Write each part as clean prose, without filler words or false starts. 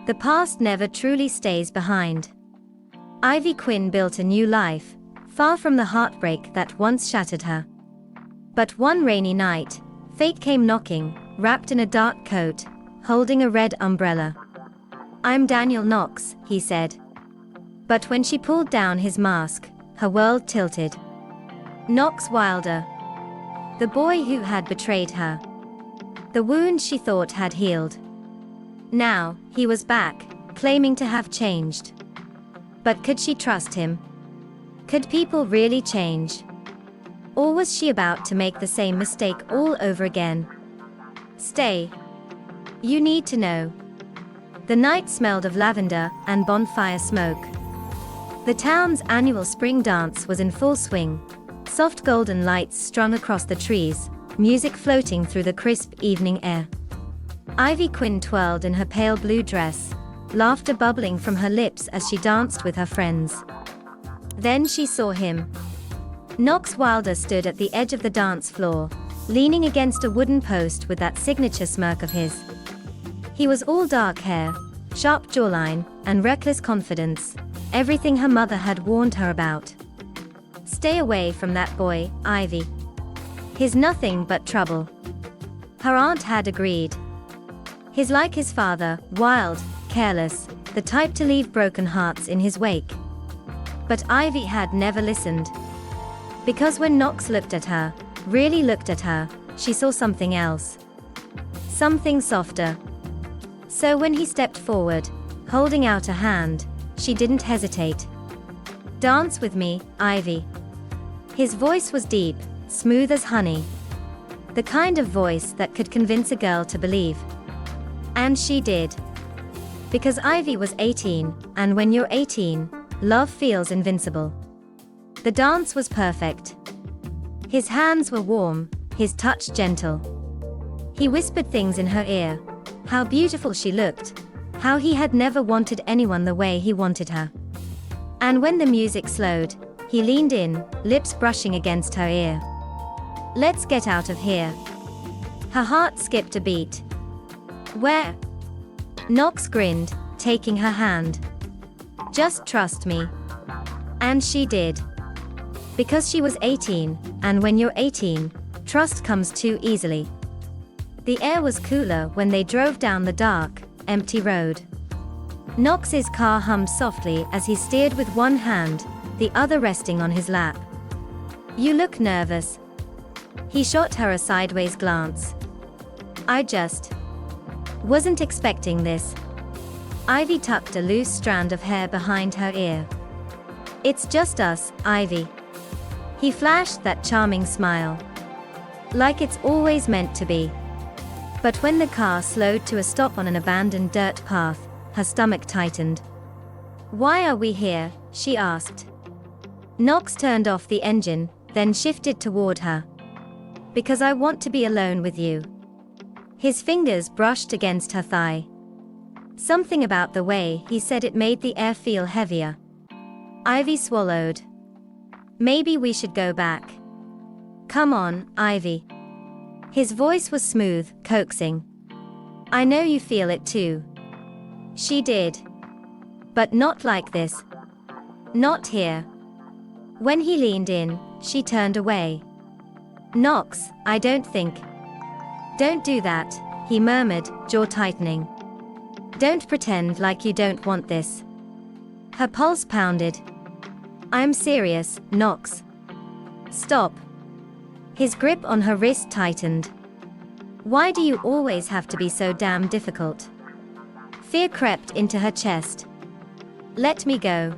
The past never truly stays behind. Ivy Quinn built a new life, far from the heartbreak that once shattered her. But one rainy night, fate came knocking, wrapped in a dark coat, holding a red umbrella. "I'm Daniel Knox," he said. But when she pulled down his mask, her world tilted. Knox Wilder. The boy who had betrayed her. The wound she thought had healed. Now, he was back, claiming to have changed. But could she trust him? Could people really change? Or was she about to make the same mistake all over again? Stay. You need to know. The night smelled of lavender and bonfire smoke. The town's annual spring dance was in full swing, soft golden lights strung across the trees, music floating through the crisp evening air. Ivy Quinn twirled in her pale blue dress, laughter bubbling from her lips as she danced with her friends. Then she saw him. Knox Wilder stood at the edge of the dance floor, leaning against a wooden post with that signature smirk of his. He was all dark hair, sharp jawline, and reckless confidence, everything her mother had warned her about. "Stay away from that boy, Ivy. He's nothing but trouble." Her aunt had agreed. He's like his father, wild, careless, the type to leave broken hearts in his wake. But Ivy had never listened. Because when Knox looked at her, really looked at her, she saw something else. Something softer. So when he stepped forward, holding out a hand, she didn't hesitate. "Dance with me, Ivy." His voice was deep, smooth as honey. The kind of voice that could convince a girl to believe. And she did. Because Ivy was 18, and when you're 18, love feels invincible. The dance was perfect. His hands were warm, his touch gentle. He whispered things in her ear, how beautiful she looked, how he had never wanted anyone the way he wanted her. And when the music slowed, he leaned in, lips brushing against her ear. "Let's get out of here." Her heart skipped a beat. "Where?" Knox grinned, taking her hand. "Just trust me." And she did. Because she was 18, and when you're 18, trust comes too easily. The air was cooler when they drove down the dark, empty road. Knox's car hummed softly as he steered with one hand, the other resting on his lap. "You look nervous." He shot her a sideways glance. "I just wasn't expecting this." Ivy tucked a loose strand of hair behind her ear. "It's just us, Ivy." He flashed that charming smile. Like it's always meant to be. But when the car slowed to a stop on an abandoned dirt path, her stomach tightened. "Why are we here?" she asked. Knox turned off the engine, then shifted toward her. "Because I want to be alone with you." His fingers brushed against her thigh. Something about the way he said it made the air feel heavier. Ivy swallowed. "Maybe we should go back." "Come on, Ivy." His voice was smooth, coaxing. "I know you feel it too." She did. But not like this. Not here. When he leaned in, she turned away. "Knox, I don't think." "Don't do that," he murmured, jaw tightening. "Don't pretend like you don't want this." Her pulse pounded. "I'm serious, Knox." "Stop." His grip on her wrist tightened. "Why do you always have to be so damn difficult?" Fear crept into her chest. "Let me go."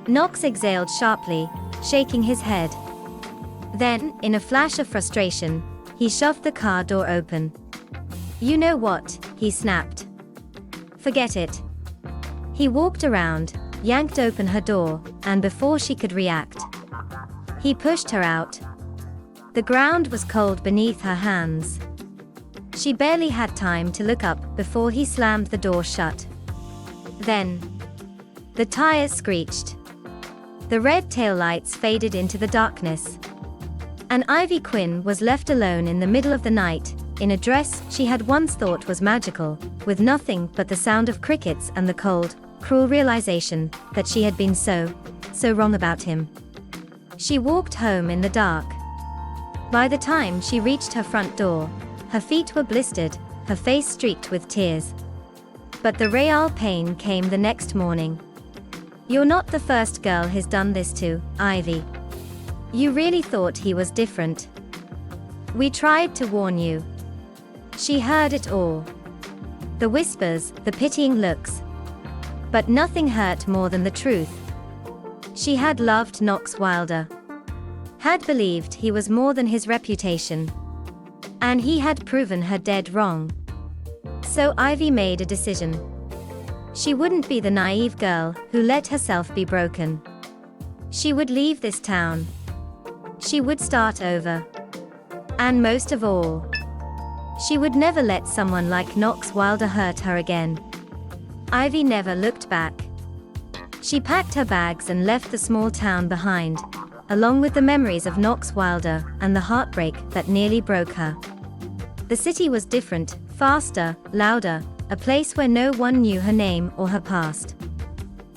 Knox exhaled sharply, shaking his head. Then, in a flash of frustration, he shoved the car door open. "You know what?" he snapped. "Forget it." He walked around, yanked open her door, and before she could react, he pushed her out. The ground was cold beneath her hands. She barely had time to look up before he slammed the door shut. Then, the tires screeched. The red taillights faded into the darkness. And Ivy Quinn was left alone in the middle of the night, in a dress she had once thought was magical, with nothing but the sound of crickets and the cold, cruel realization that she had been so wrong about him. She walked home in the dark. By the time she reached her front door, her feet were blistered, her face streaked with tears. But the real pain came the next morning. "You're not the first girl he's done this to, Ivy. You really thought he was different. We tried to warn you." She heard it all. The whispers, the pitying looks. But nothing hurt more than the truth. She had loved Knox Wilder. Had believed he was more than his reputation. And he had proven her dead wrong. So Ivy made a decision. She wouldn't be the naive girl who let herself be broken. She would leave this town. She would start over. And most of all, she would never let someone like Knox Wilder hurt her again. Ivy never looked back. She packed her bags and left the small town behind, along with the memories of Knox Wilder and the heartbreak that nearly broke her. The city was different, faster, louder, a place where no one knew her name or her past.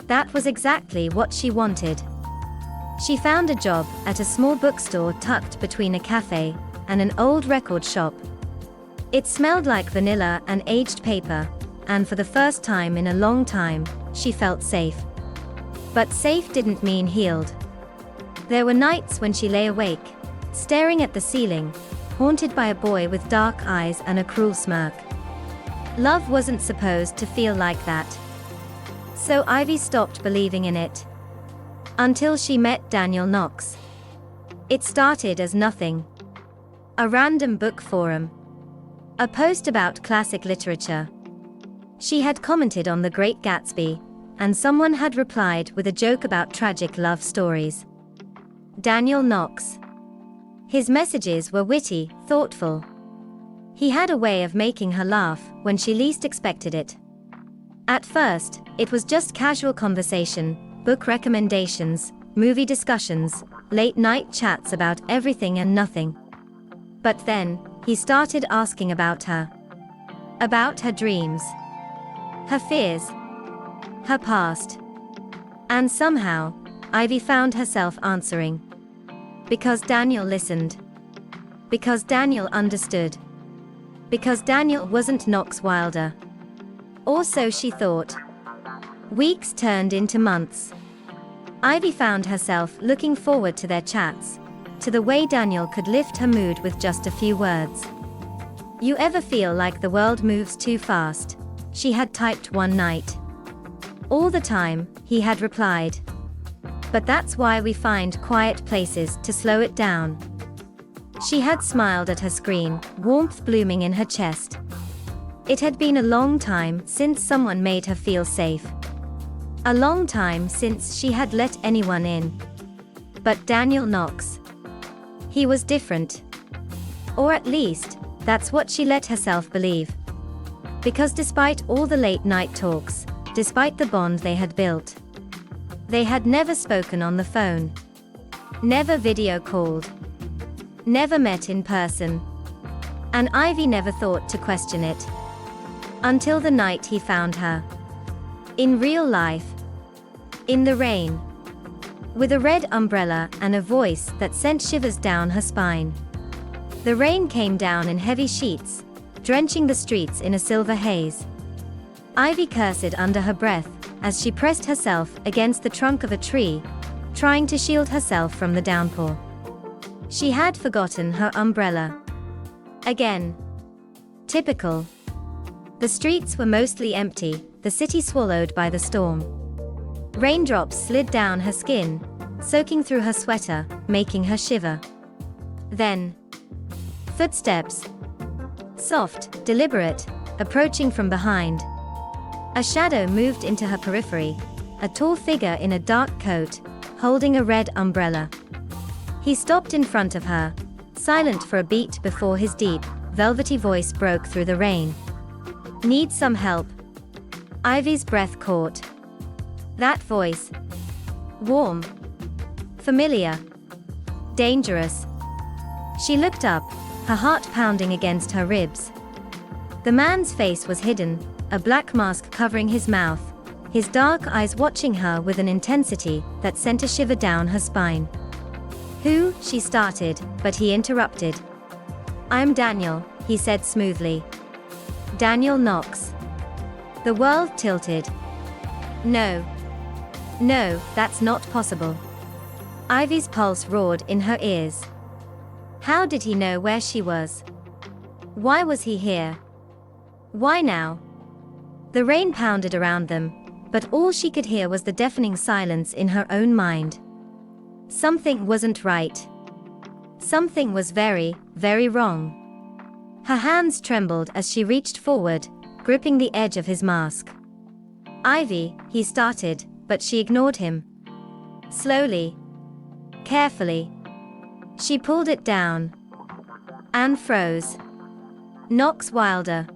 That was exactly what she wanted. She found a job at a small bookstore tucked between a cafe and an old record shop. It smelled like vanilla and aged paper, and for the first time in a long time, she felt safe. But safe didn't mean healed. There were nights when she lay awake, staring at the ceiling, haunted by a boy with dark eyes and a cruel smirk. Love wasn't supposed to feel like that. So Ivy stopped believing in it. Until she met Daniel Knox. It started as nothing. A random book forum. A post about classic literature. She had commented on The Great Gatsby, and someone had replied with a joke about tragic love stories. Daniel Knox. His messages were witty, thoughtful. He had a way of making her laugh when she least expected it. At first, it was just casual conversation, book recommendations, movie discussions, late-night chats about everything and nothing. But then, he started asking about her. About her dreams. Her fears. Her past. And somehow, Ivy found herself answering. Because Daniel listened. Because Daniel understood. Because Daniel wasn't Knox Wilder. Or so she thought. Weeks turned into months. Ivy found herself looking forward to their chats, to the way Daniel could lift her mood with just a few words. "You ever feel like the world moves too fast?" she had typed one night. "All the time," he had replied. "But that's why we find quiet places to slow it down." She had smiled at her screen, warmth blooming in her chest. It had been a long time since someone made her feel safe. A long time since she had let anyone in. But Daniel Knox. He was different. Or at least, that's what she let herself believe. Because despite all the late-night talks, despite the bond they had built, they had never spoken on the phone. Never video called. Never met in person. And Ivy never thought to question it. Until the night he found her. In real life. In the rain. With a red umbrella and a voice that sent shivers down her spine. The rain came down in heavy sheets, drenching the streets in a silver haze. Ivy cursed under her breath as she pressed herself against the trunk of a tree, trying to shield herself from the downpour. She had forgotten her umbrella. Again. Typical. The streets were mostly empty, the city swallowed by the storm. Raindrops slid down her skin, soaking through her sweater, making her shiver. Then, footsteps. Soft, deliberate, approaching from behind. A shadow moved into her periphery, a tall figure in a dark coat, holding a red umbrella. He stopped in front of her, silent for a beat before his deep, velvety voice broke through the rain. "Need some help?" Ivy's breath caught. That voice. Warm. Familiar. Dangerous. She looked up, her heart pounding against her ribs. The man's face was hidden, a black mask covering his mouth, his dark eyes watching her with an intensity that sent a shiver down her spine. "Who?" she started, but he interrupted. "I'm Daniel," he said smoothly. "Daniel Knox." The world tilted. No. No, that's not possible. Ivy's pulse roared in her ears. How did he know where she was? Why was he here? Why now? The rain pounded around them, but all she could hear was the deafening silence in her own mind. Something wasn't right. Something was very, very wrong. Her hands trembled as she reached forward, gripping the edge of his mask. "Ivy," he started, but she ignored him. Slowly, carefully, she pulled it down and froze. Knox Wilder.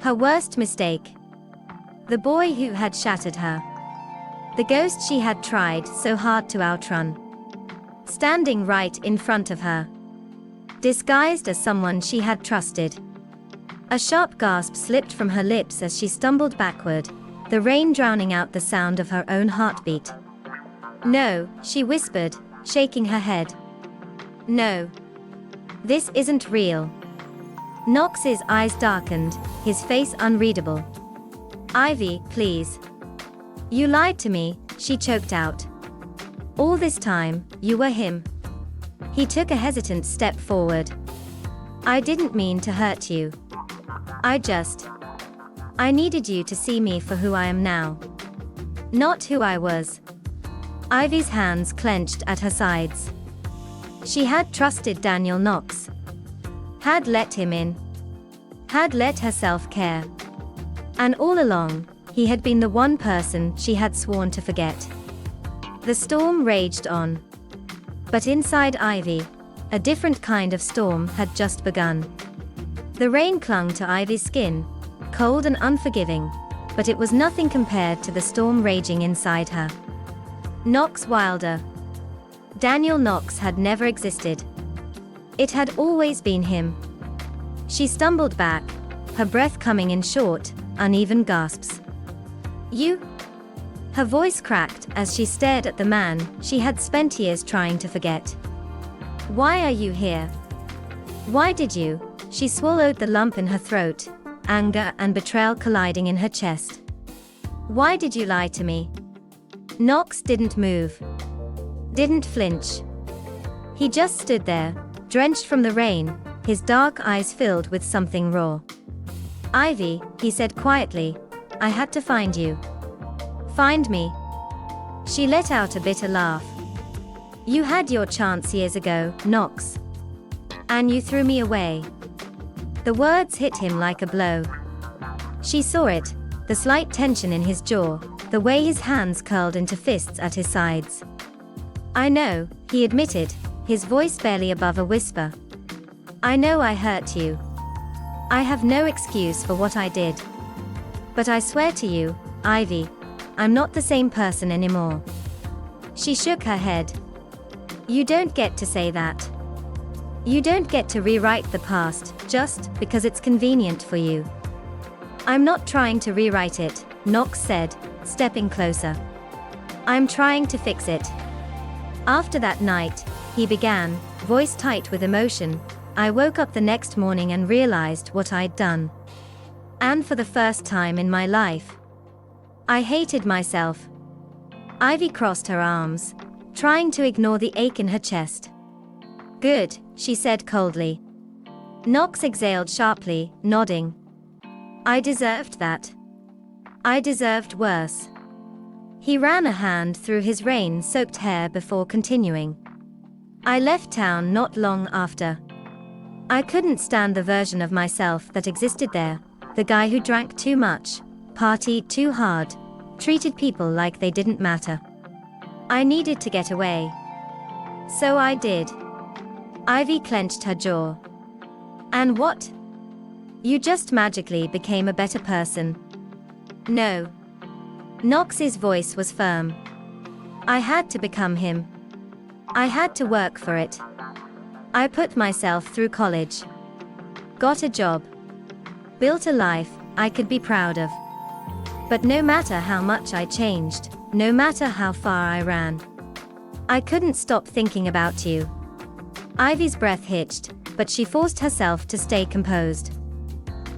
Her worst mistake. The boy who had shattered her. The ghost she had tried so hard to outrun. Standing right in front of her. Disguised as someone she had trusted. A sharp gasp slipped from her lips as she stumbled backward, the rain drowning out the sound of her own heartbeat. "No," she whispered, shaking her head. "No. This isn't real." Knox's eyes darkened, his face unreadable. "Ivy, please. You lied to me," she choked out. "All this time, you were him." He took a hesitant step forward. "I didn't mean to hurt you. I needed you to see me for who I am now. Not who I was." Ivy's hands clenched at her sides. She had trusted Daniel Knox. Had let him in. Had let herself care. And all along, he had been the one person she had sworn to forget. The storm raged on. But inside Ivy, a different kind of storm had just begun. The rain clung to Ivy's skin, cold and unforgiving, but it was nothing compared to the storm raging inside her. Knox Wilder. Daniel Knox had never existed. It had always been him. She stumbled back, her breath coming in short, uneven gasps. "You?" Her voice cracked as she stared at the man she had spent years trying to forget. "Why are you here? Why did you?" She swallowed the lump in her throat, anger and betrayal colliding in her chest. "Why did you lie to me?" Knox didn't move. Didn't flinch. He just stood there, drenched from the rain, his dark eyes filled with something raw. "Ivy," he said quietly, "I had to find you." "Find me?" She let out a bitter laugh. "You had your chance years ago, Knox. And you threw me away." The words hit him like a blow. She saw it, the slight tension in his jaw, the way his hands curled into fists at his sides. "I know," he admitted, his voice barely above a whisper. "I know I hurt you. I have no excuse for what I did. But I swear to you, Ivy, I'm not the same person anymore." She shook her head. "You don't get to say that. You don't get to rewrite the past, just because it's convenient for you." "I'm not trying to rewrite it," Knox said, stepping closer. "I'm trying to fix it." After that night, he began, voice tight with emotion, "I woke up the next morning and realized what I'd done. And for the first time in my life, I hated myself." Ivy crossed her arms, trying to ignore the ache in her chest. "Good," she said coldly. Knox exhaled sharply, nodding. "I deserved that. I deserved worse." He ran a hand through his rain-soaked hair before continuing. "I left town not long after. I couldn't stand the version of myself that existed there, the guy who drank too much, partied too hard, treated people like they didn't matter. I needed to get away. So I did." Ivy clenched her jaw. "And what? You just magically became a better person." "No." Knox's voice was firm. "I had to become him. I had to work for it. I put myself through college. Got a job. Built a life I could be proud of. But no matter how much I changed, no matter how far I ran, I couldn't stop thinking about you. Ivy's breath hitched, but she forced herself to stay composed.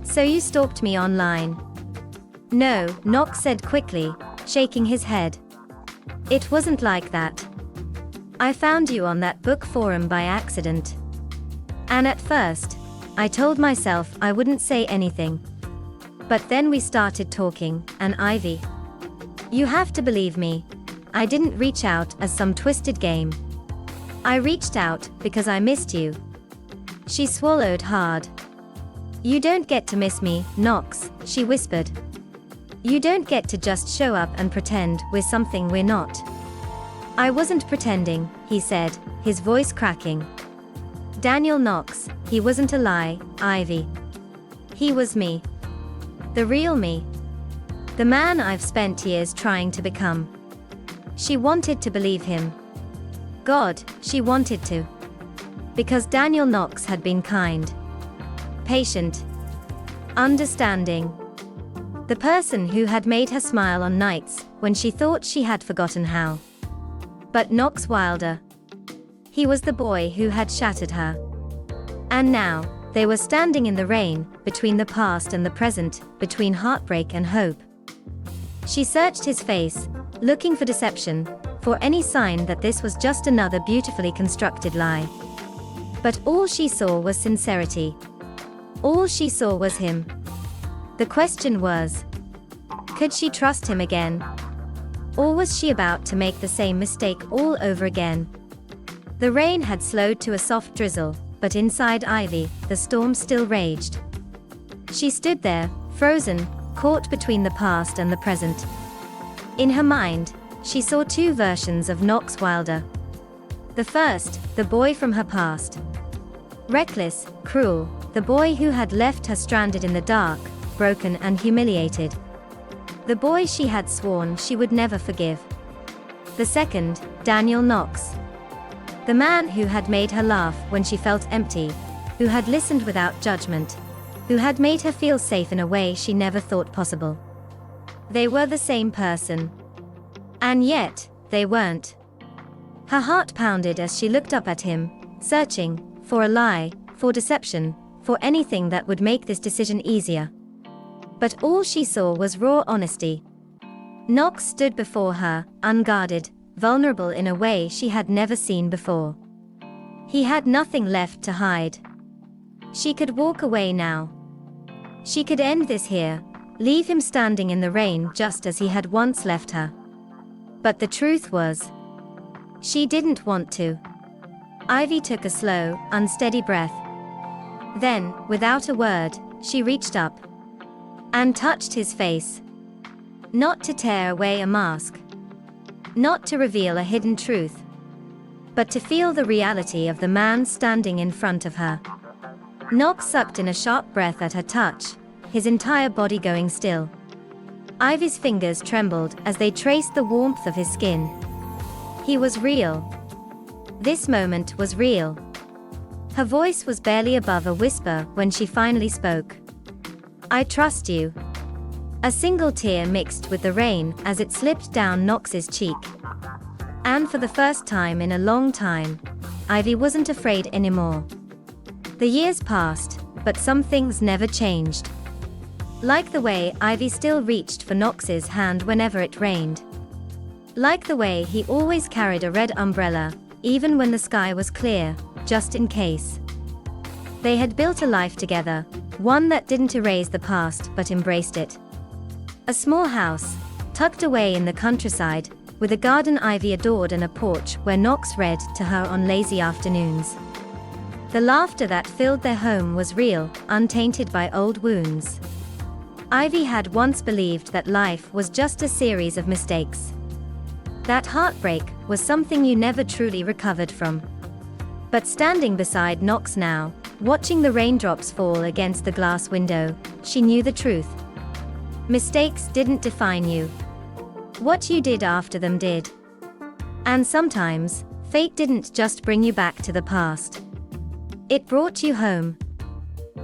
So you stalked me online? No, Knox said quickly, shaking his head. It wasn't like that. I found you on that book forum by accident. And at first, I told myself I wouldn't say anything. But then we started talking, and Ivy. You have to believe me. I didn't reach out as some twisted game. I reached out because I missed you. She swallowed hard. You don't get to miss me, Knox, she whispered. You don't get to just show up and pretend we're something we're not. I wasn't pretending, he said, his voice cracking. Daniel Knox, he wasn't a lie, Ivy. He was me. The real me. The man I've spent years trying to become. She wanted to believe him. God, she wanted to. Because Daniel Knox had been kind, patient, understanding. The person who had made her smile on nights when she thought she had forgotten how. But Knox Wilder. He was the boy who had shattered her. And now, they were standing in the rain, between the past and the present, between heartbreak and hope. She searched his face, looking for deception, for any sign that this was just another beautifully constructed lie. But all she saw was sincerity. All she saw was him. The question was, could she trust him again? Or was she about to make the same mistake all over again? The rain had slowed to a soft drizzle, but inside Ivy, the storm still raged. She stood there, frozen, caught between the past and the present. In her mind, she saw two versions of Knox Wilder. The first, the boy from her past. Reckless, cruel, the boy who had left her stranded in the dark, broken and humiliated. The boy she had sworn she would never forgive. The second, Daniel Knox. The man who had made her laugh when she felt empty, who had listened without judgment, who had made her feel safe in a way she never thought possible. They were the same person. And yet, they weren't. Her heart pounded as she looked up at him, searching for a lie, for deception, for anything that would make this decision easier. But all she saw was raw honesty. Knox stood before her, unguarded, vulnerable in a way she had never seen before. He had nothing left to hide. She could walk away now. She could end this here, leave him standing in the rain just as he had once left her. But the truth was, she didn't want to. Ivy took a slow, unsteady breath. Then, without a word, she reached up and touched his face. Not to tear away a mask. Not to reveal a hidden truth. But to feel the reality of the man standing in front of her. Knox sucked in a sharp breath at her touch, his entire body going still. Ivy's fingers trembled as they traced the warmth of his skin. He was real. This moment was real. Her voice was barely above a whisper when she finally spoke. I trust you. A single tear mixed with the rain as it slipped down Knox's cheek. And for the first time in a long time, Ivy wasn't afraid anymore. The years passed, but some things never changed. Like the way Ivy still reached for Knox's hand whenever it rained. Like the way he always carried a red umbrella, even when the sky was clear, just in case. They had built a life together, one that didn't erase the past but embraced it. A small house, tucked away in the countryside, with a garden Ivy adored and a porch where Knox read to her on lazy afternoons. The laughter that filled their home was real, untainted by old wounds. Ivy had once believed that life was just a series of mistakes. That heartbreak was something you never truly recovered from. But standing beside Knox now, watching the raindrops fall against the glass window, she knew the truth. Mistakes didn't define you. What you did after them did. And sometimes, fate didn't just bring you back to the past. It brought you home.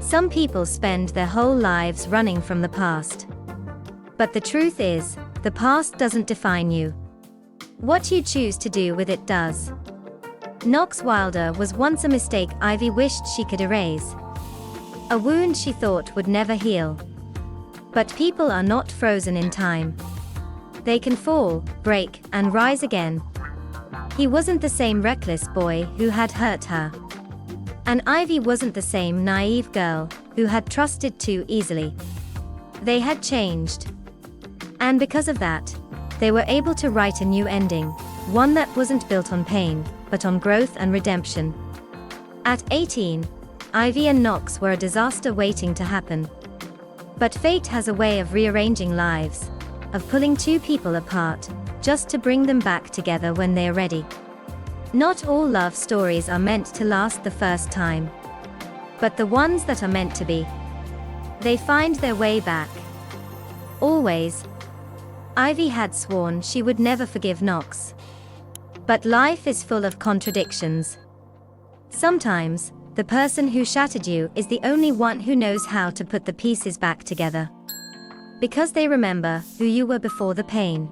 Some people spend their whole lives running from the past. But the truth is, the past doesn't define you. What you choose to do with it does. Knox Wilder was once a mistake Ivy wished she could erase. A wound she thought would never heal. But people are not frozen in time. They can fall, break, and rise again. He wasn't the same reckless boy who had hurt her. And Ivy wasn't the same naive girl who had trusted too easily. They had changed. And because of that, they were able to write a new ending, one that wasn't built on pain, but on growth and redemption. At 18, Ivy and Knox were a disaster waiting to happen. But fate has a way of rearranging lives, of pulling two people apart, just to bring them back together when they're ready. Not all love stories are meant to last the first time. But the ones that are meant to be, they find their way back. Always. Ivy had sworn she would never forgive Knox. But life is full of contradictions. Sometimes, the person who shattered you is the only one who knows how to put the pieces back together. Because they remember who you were before the pain.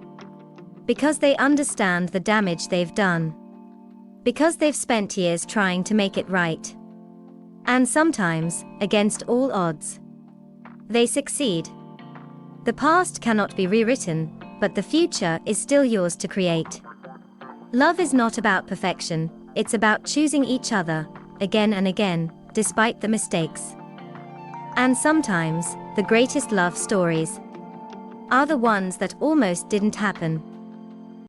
Because they understand the damage they've done. Because they've spent years trying to make it right. And sometimes, against all odds, they succeed. The past cannot be rewritten, but the future is still yours to create. Love is not about perfection, it's about choosing each other, again and again, despite the mistakes. And sometimes, the greatest love stories are the ones that almost didn't happen.